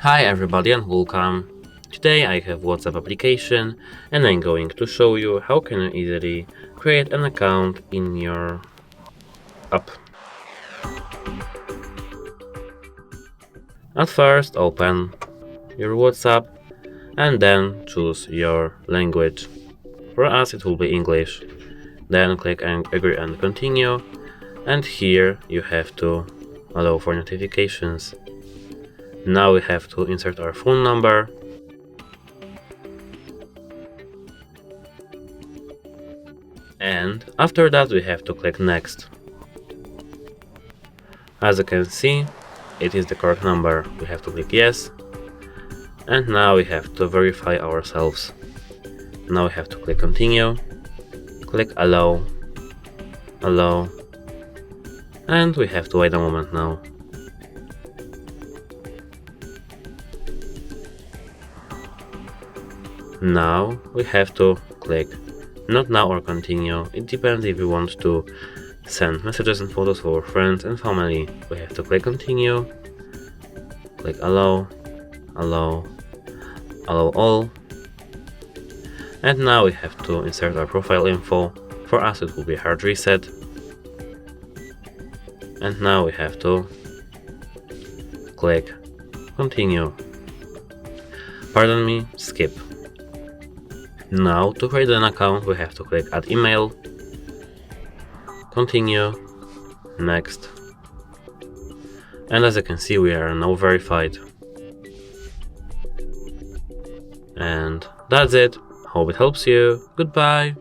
Hi everybody and welcome. Today I have WhatsApp application and I'm going to show you how can you easily create an account in your app. At first open your WhatsApp and then choose your language. For us it will be English. Then click agree and continue, and here you have to allow for notifications. Now we have to insert our phone number. And after that we have to click next. As you can see, it is the correct number. We have to click yes. And now we have to verify ourselves. Now we have to click continue, click allow, and we have to wait a moment now. Now we have to click not now or continue. It depends if you want to send messages and photos for friends and family. We have to click continue, click allow all, and now we have to insert our profile info. For us it will be hard reset, and now we have to click continue. Pardon me, skip. Now to create an account we have to click add email, continue, next, and as you can see we are now verified. And that's it. Hope it helps you. Goodbye.